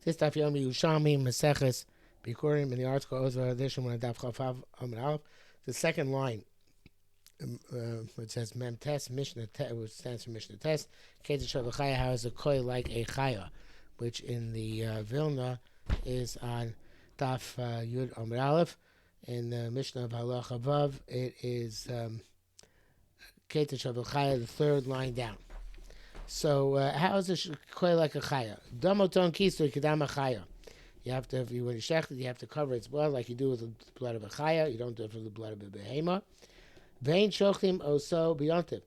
This daf yomi Yerushalmi Bikkurim in the article Ozva edition when daf Chafav Amud Aleph. The second line, which says Mem Tes Mishnah Tes, which stands for Mishnah Tes. Ketzad Shav Chaya, how is a koi like a chaya, which in the Vilna is on daf Yud Amud Aleph. In the Mishnah of Halacha Vav, it is Ketzad Shav Chaya, the third line down. So how is a koi like a chaya? Damoton kisu kedama chaya. You have to, when you shech it, you have to cover its blood like you do with the blood of a chaya. You don't do it for the blood of a behema. Vein shochim oso biyontiv.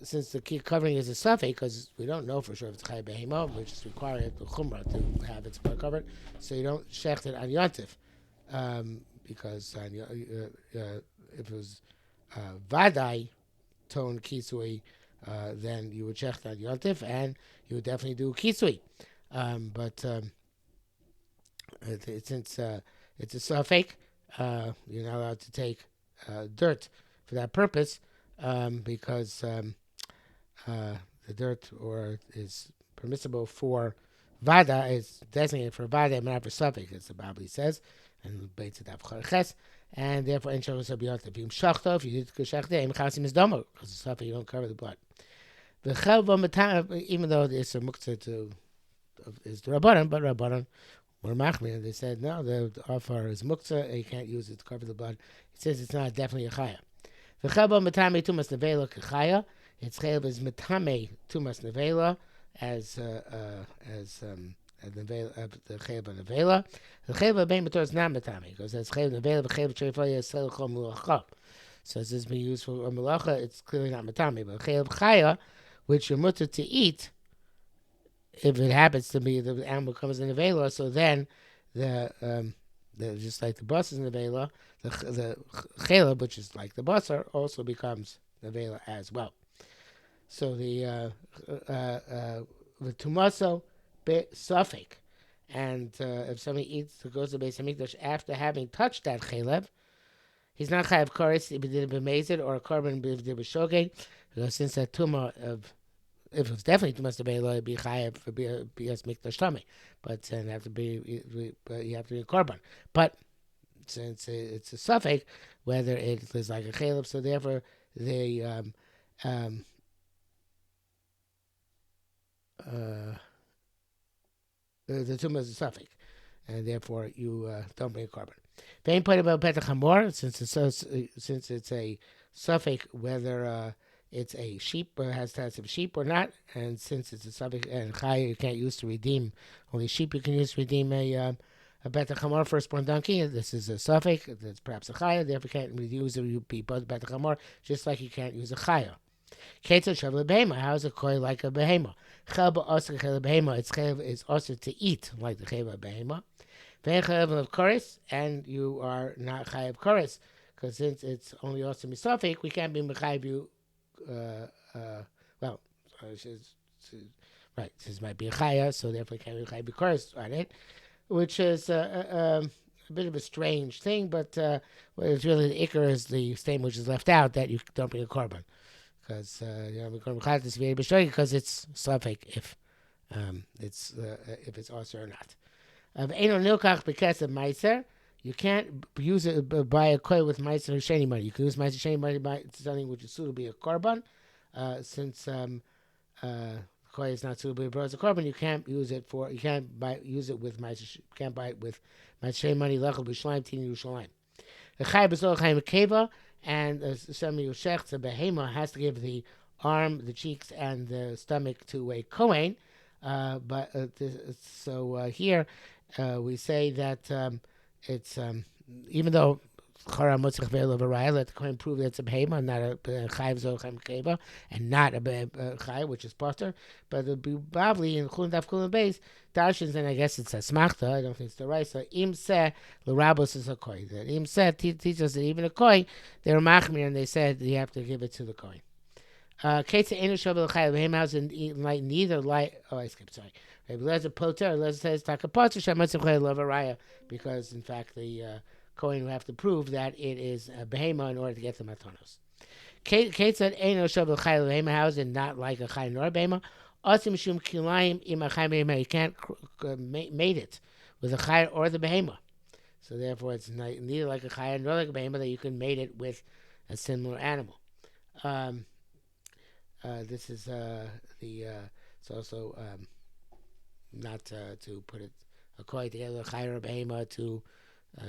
Since the covering is a suffix, because we don't know for sure if it's chaya behema, we just require the chumrah to have its blood covered. So you don't shech it on yontiv, because if it was vadai ton kisui, then you would check on yontif, and you would definitely do kisui. But since it's a suffix, you're not allowed to take dirt for that purpose, because the dirt is permissible for vada, is designated for vada, but not for suffix, as the Bible says, and Beit Tzedaf Charches. And therefore, in Shavuos Biyontif, if you did Keshachta, Im Chasim is Domo, because the suffix you don't cover the blood. Even though it's a muktzah is the Rabbanan, but Rabbanan were machmir. They said no, the offer is muktzah, and you can't use it to cover the blood. It says it's not definitely a chaya. V'chelbo matame tumas nevela kechaya. Its chayv is matame tumas nevela as the chayv nevela. The chayv bein mator is not matame because as chayv nevela v'chayv cherifaya sel chol mulacha. So as this being used for a mulacha, it's clearly not matame. But chayv chaya, which you're mutter to eat, if it happens to be the animal comes in the vela, so then the just like the bus is in the vela, the chela, which is like the basar, also becomes the vela as well. So the tumaso be suffik, and if somebody goes to Beis Hamikdash after having touched that chelev, he's not chayav koris if he did it b'mezid or a korban if he did b'shogeg, because since that tumah of, if it's definitely tumas nevela, it'd be chayav for bias mikdash tummy, but then have to be, you have to be a korban. But since it's a suffix, whether it is like a chalev, so therefore they the tumah is a suffix, and therefore you don't bring a korban. Vein point about petach hamor, since it's a suffix, whether it's a sheep or has tats of sheep or not, and since it's a suffix and chaya you can't use to redeem, only sheep you can use to redeem a betach hamor, firstborn donkey. This is a suffix, that's perhaps a chaya, therefore you can't use it to be betach hamor, just like you can't use a chaya. Ketzad shav lebehema, how is a koi like a behema? Chel ba'osir chel behema, its chel is also to eat like the chel of behema. Vein chel of koris, and you are not chayav koris, because since it's only also misafik, we can't be mechayav you. Right, this might be a chaya, so therefore can't be chayav koris on it, which is a bit of a strange thing, but what is really the ikar is the statement which is left out, that you don't bring a korban, because because it's suffix if it's also or not. You can't use it by a koi with meiser sheni money. You can use meiser sheni money by something which is suitable to be a korban. Since koi is not suitable to be a korban, you can't use it for. You can't use it with meiser. Can't buy it with meiser sheni money. Lechel b'shleim tini Yerushalayim. The chay b'zol chayim keva, and some yushech the behema has to give the arm, the cheeks, and the stomach to a kohen. Here we say that it's even though chara motzich ve'el of a raya, let the kohen prove that it's a behema, not a chayv zochem keva, and not a chay, which is potter. But the bavli in chulin daf kulin beis darshins, and I guess it's a smachta. I don't think it's the right. So im seh l'rabos is a koi. That im seh teaches that even a koi, they're machmir, and they said you have to give it to the koi. Ketzad enu shabel l'chayv behema, and like neither like. Oh, I skipped. Sorry. Lezer poter, Lezer says takapoter shamatzim chay lova raya, because in fact the kohen will have to prove that it is a behema in order to get the matonos. Ketzad eno shabel chay behema, how is it not like a chay nor behema? Also, mishum kilayim im achai behema. You can't mate it with a chai or the behema. So therefore, it's neither like a chai nor like a behema that you can mate it with a similar animal. This is it's also not to put it a koi together, a chai or a behema to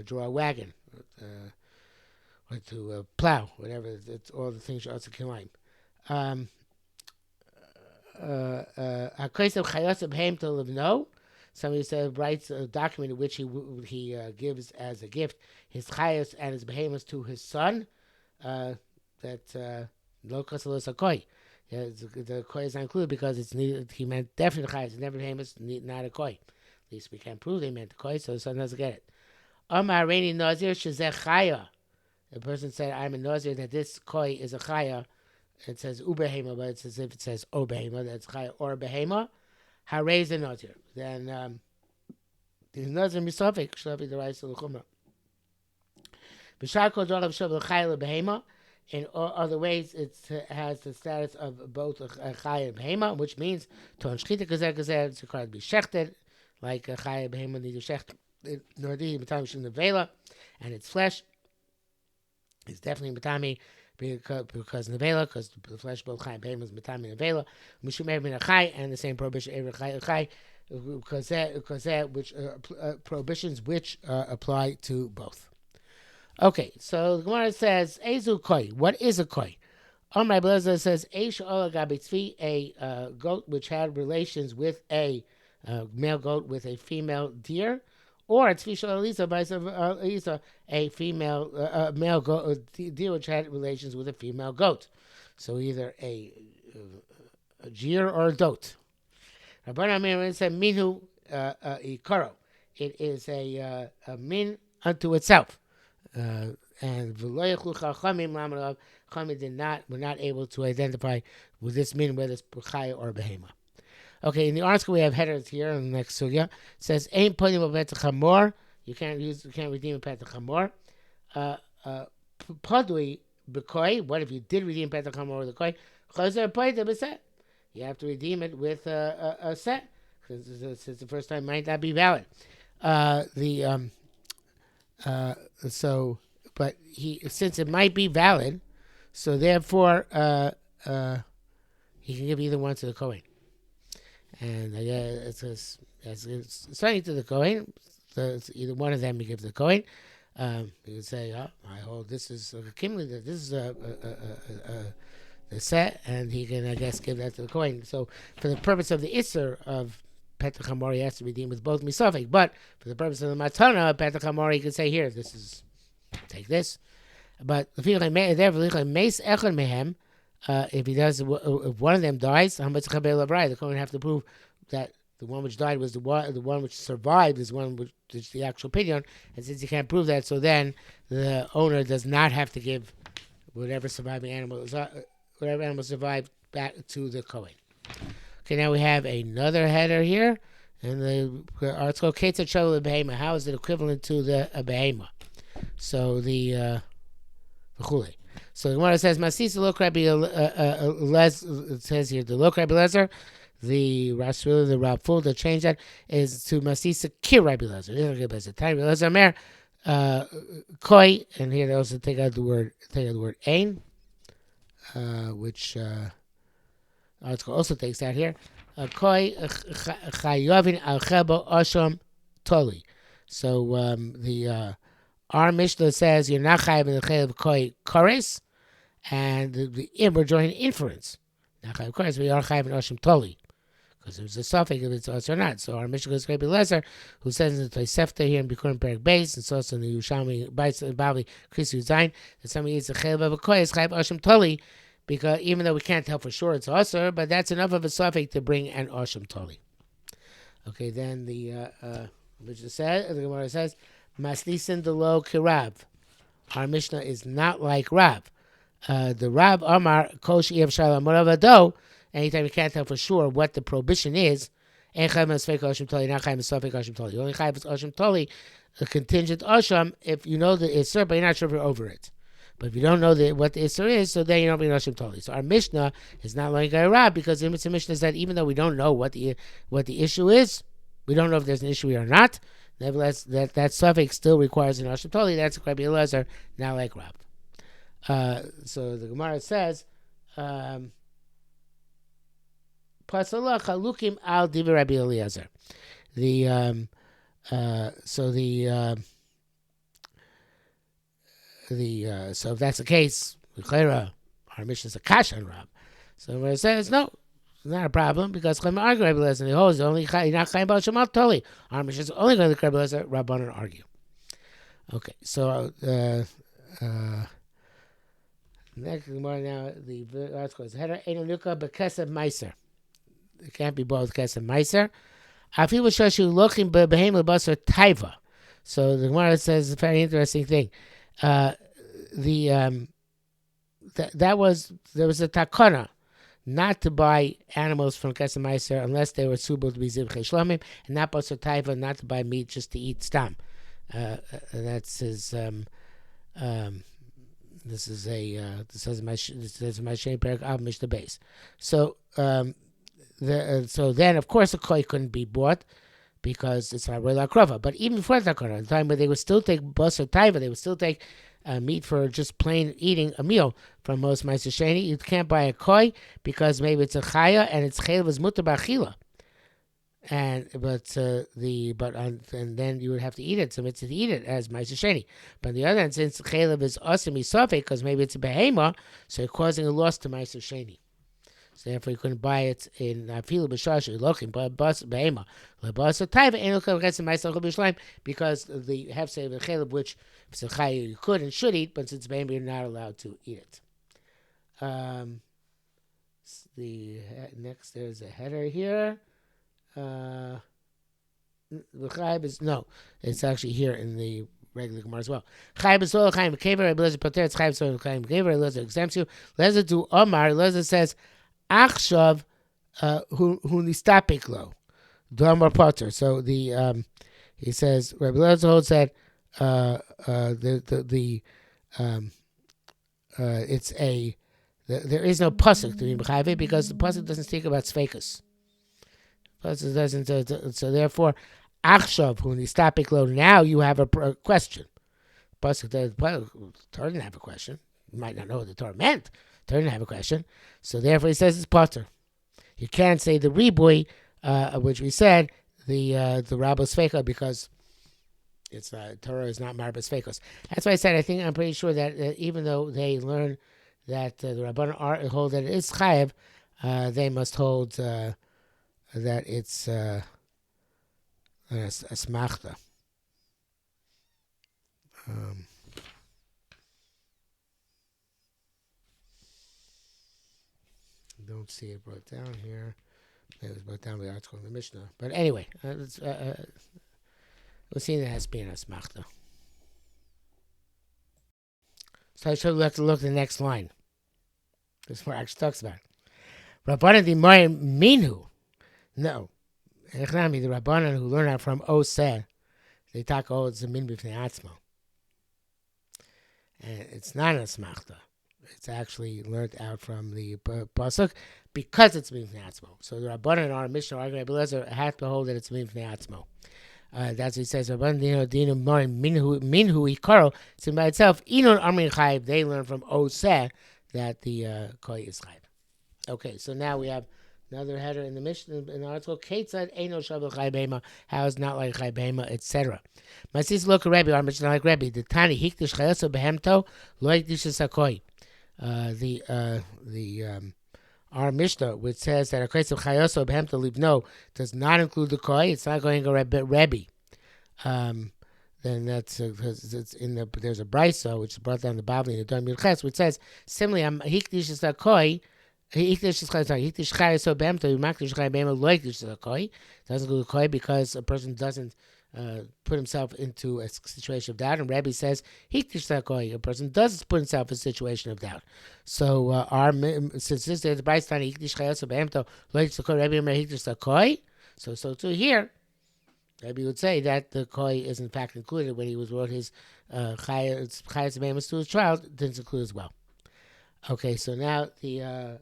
draw a wagon or to plow, whatever. It's all the things you also kilayim. Somebody writes a document in which he gives as a gift his chayos and his behemoths to his son. That lo kosalos a koi. The koi is not included because it's needed. He meant definitely chayos, never behemoths, not a koi. At least we can't prove they meant the koi, so the son doesn't get it. Amar reini nazir shezeh chaya. The person said, "I'm a nazir that this koi is a chaya." It says ubehema, but it's as if it says obehema. That's chaya or behema. Harei the nazir. Then the nazir misafik shall be the rice of the chumrah. B'shar kol darav shav l'chaya lebehema. In all other ways, it has the status of both a chaya and behema, which means to shchita kazer kazer it's required to be shechted, like a chaya behema needs to shecht. Nor the b'tami shel nevela, and its flesh is definitely b'tami. Because nevela, because the flesh both chai and behema is mitami nevela, mishum ever min achai, and the same prohibition ever chai, because that which prohibitions which apply to both. Okay, so the Gemara says ezu koi. What is a koi? My Blazer says eish ola gabitzvi, a goat which had relations with a male goat with a female deer. Or it's a female male goat deer which had relations with a female goat. So either a jeer or a dote. Rabban Amir said minu ikaro. It is a min unto itself. And Chachamim were not able to identify with this min whether it's chaya or behema. Okay, in the article we have headers here in the next sugya. It says ain't putting a petach hamor. You can't redeem a petach hamor. Padui b'koi. What if you did redeem petach hamor with a koi? Chazer paita b'set. You have to redeem it with a set. Since the first time might not be valid. But since it might be valid, so therefore he can give either one to the Kohen. And it's starting to the Kohen. So it's either one of them you give to the Kohen. You can say, I hold this is Kimli, this is the set, and he can, I guess, give that to the Kohen. So for the purpose of the Isser of Petach HaMor, he has to redeem with both Misafik. But for the purpose of the Matana, Petach HaMor, he can say, here, take this. But if he does, if one of them dies, the Kohen have to prove that the one which died was the one which survived is one which is the actual pidyon, and since he can't prove that, so then the owner does not have to give whatever animal survived back to the Kohen. Okay, now we have another header here, and the article Ketzad Shalom Behema. How is it equivalent to the behema? So the v'chule. So the Gemara says, "Masisa lo Rabbi it says here the lo Rabbi Lezer, the Rasul, the Rapul, the change that is to Masisa Kir Rabbi Lezer. Rabbi Lezer Mer Koi, and here they also take out the word ein, which article also takes out here. Koi Chayovin Al Chebo Osham Toli. So our Mishnah says you're not chayav in the chayv koi kores, and the we're drawing inference. Not chayav kores, we are chayav in oshim toli, because there's a suffix if it's us or not. So our Mishnah goes to Rabbi Lezer, who says in the Tosefta here in Bikkurim Perek Beis, and it's also in the Yerushalmi Bikkurim Krisu Zayin, that somebody eats a chayv of a koi is chayav oshim toli, because even though we can't tell for sure it's usher, but that's enough of a suffix to bring an oshim toli. Okay, then the Gemara says. Maslisin de lo kirab. Our Mishnah is not like Rab. The Rab Amar Kosh Ev Shalom Moravado. Anytime you can't tell for sure what the prohibition is, you only chayv Oshim Toli, a contingent Osham, if you know the Isser, but you're not sure if you're over it. But if you don't know what the Isser is, so then you don't be Noshim totally. So our Mishnah is not like a Rab, because the Mishnah is that even though we don't know what the issue is, we don't know if there's an issue or not, nevertheless, that suffix still requires an Noshim totally. That's Rabbi Elazar, not like Rab. So the Gemara says, Pasala chalukim al divrei Rabbi Eliezer. So if that's the case, our mission is a kash on Rab. So when it says no, it's not a problem, because Chayim argue Rabbi Eliezer, and he holds only you're not Chayim Baal Shemal totally. Our mission is only going to Rabbi Eliezer, Rabbanan argue. Okay, so next Gemara now, the article is header Eino Nuka B'Kesef Meiser. It can't be both Kesef Meiser. Afilu Shoshu Lochim Behem Lebasar Taiva. So the Gemara says a very interesting thing. There was a takana not to buy animals from Kesef Meiser unless they were suitable to be Zivchei Shlomim, and not Basar Taiva, not to buy meat just to eat stam. That's his. This says my Sheni Perak Av Mishnah Base. So so then of course a koi couldn't be bought because it's not Rela Krova. But even before that, the time where they would still take Basar Taiva, they would still take meat for just plain eating a meal from most Meiser Sheni. You can't buy a koi because maybe it's a chaya and its chaylev is mutar b'achila. And then you would have to eat it. So it's to eat it as Meiser Sheni. But on the other hand, since chaylev is asim isafek, because maybe it's a behema, so you're causing a loss to Meiser Sheni. So therefore, you couldn't buy it in afilu b'shash looking, but behema lebasa taiva ain't looking against Meiser B'Yerushalayim, because the hefsei of the chaylev, which if it's a chaya you could and should eat, but since behema you're not allowed to eat it. Next there's a header here. The Chayib is it's actually here in the regular Gemara as well. Chayib is all Chayim Kever. Rabbi Eliezer Pater. It's Chayib so Chayim Kever. Rabbi Eliezer exempts you. Eliezer to Omar. Eliezer says, Achshav hu nistapik lo. Do Omar Pater. So the he says Rabbi Eliezer holds that it's there is no pasuk to be b'chayve, because the pasuk doesn't speak about sveikus. So therefore, Achshav hu nistapik lo. Now you have a question. Pasuk the Torah didn't have a question. You might not know what the Torah meant. The Torah didn't have a question. So therefore, he says it's pater. You can't say the ribui, which we said the Rabbos Feika, because it's Torah is not Marbos Feikos. That's why I said I'm pretty sure that even though they learn that the Rabbanan hold that it is chayev, they must hold that it's a smachta. Don't see it brought down here. Maybe it was brought down by the article in the Mishnah. But anyway, we'll see that it has been a smachta. So I should have to look at the next line. This is where it actually talks about it. Rabbanan Dimorim Minhu. No. Echnami, the Rabbanan who learn out from Oseh, they talk, it's a min b'fnei atzmo. And it's not a smachta. It's actually learned out from the pasuk because it's min b'fnei atzmo. So the Rabbanan in our Mishnah argument, Rabbi Eliezer have to hold that it's min b'fnei atzmo. That's what he says. Rabbanan dinu minhu ikaro. It's by itself. Inon amrin chayiv. They learn from Oseh that the koi is chayiv. Okay, so now we have another header in the Mishnah in the article. Kate said, "Eino shavu chai behema." How is not like chai behema, etc. My sister look at Rebbe. Our Mishnah like Rebbe. The Tani hikdish chayoso behemto lo hikdish sakoi. Our Mishnah, which says that a case of chayoso behemto livno does not include the koi. It's not going to Rebbe. Then that's it's in the there's a brisa which is brought down the Bavli in the Dom Yirches, which says similarly hikdish sakoi. Doesn't go to koi because a person doesn't put himself into a situation of doubt, and Rabbi says a person does put himself in a situation of doubt. So since this is the Bryce so too here Maybe you would say that the koi is in fact included when he was wrote his chayas behemoths to his child. It didn't include as well. Okay, so now there's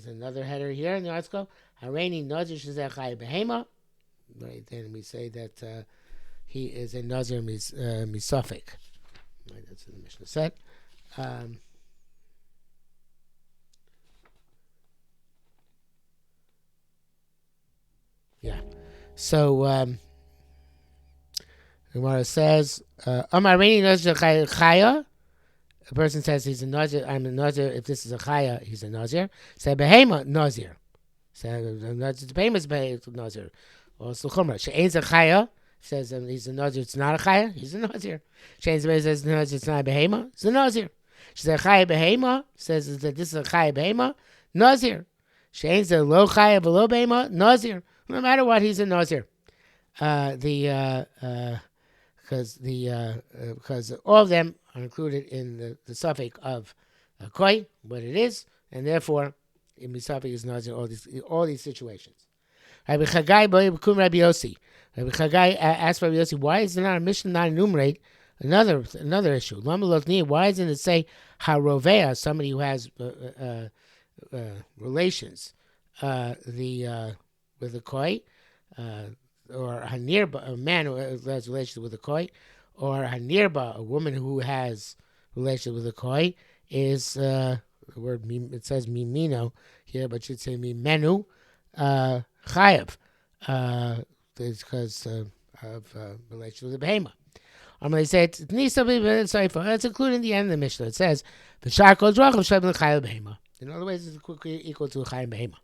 another header here in the article. Hareni nazir shezeh chay behema. Right, then we say that he is a nazir misafik. Right, that's what the Mishnah said. Yeah. So Gemara says, Hareni nazir chaya. A person says he's a nazir. I'm a nazir. If this is a chaya, he's a nazir. Say behema nazir. Say the behema is nazir. Also chumrah. She'ain's a chaya. Says he's a nazir. It's not a chaya. He's a nazir. She'ain's a says nazir. It's not a behema. It's a nazir. She says chaya behema. Says that this is a chaya behema. Nazir. She'ain's a lo chaya below behema. Nazir. No matter what, he's a nazir. Because all of them are included in the suffix of koi, what it is, and therefore in misafik is nazir all these situations. Rabbi Chagai Bikkurim Rabbi Yossi. Rabbi Chagai asked Rabbi Yossi, why is there not a Mishnah not enumerate another issue? Why doesn't it say harovea, somebody who has relations with the koi, or hanirba, a man who has relations with a koi, or hanirba, a woman who has relations with a koi, is the word it says mimino here, but should say mimenu chayav, because of relation with the behema. I'm going to say it's included in the end of the Mishnah. It says v'shar kol drachim shabin chayav behema. In other ways, it's equal to chayav behema.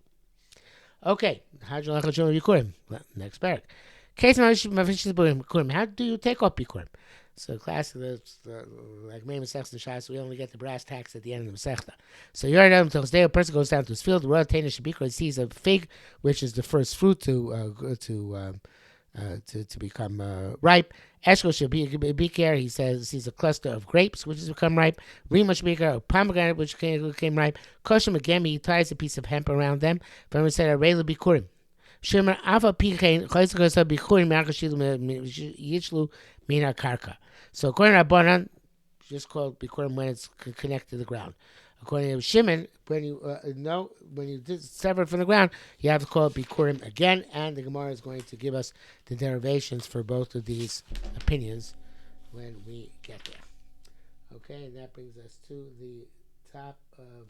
Okay, Yerushalmi Bikkurim. Next paragraph. Case Bikkurim. How do you take off Bikkurim? So class, like May Masechta and Shas, we only get the brass tacks at the end of the Masechta. So you're at a person goes down to his field, the royal Tanish Bikkurim sees a fig, which is the first fruit to become ripe. Eshkol Shabikar, he says, sees a cluster of grapes which has become ripe. Rima Shabikar, a pomegranate which became ripe. Koshim again, he ties a piece of hemp around them. From said, Arela Bikkurim. Shemar Ava Pikain, Chaysakosa Bikkurim, Makashilu Yichlu Mina Karka. So according to Rabbanan, just called Bikkurim when it's connected to the ground. According to Shimon, when you sever it from the ground, you have to call it Bikkurim again, and the Gemara is going to give us the derivations for both of these opinions when we get there. Okay, and that brings us to the top of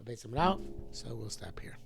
Chabez Amral, so we'll stop here.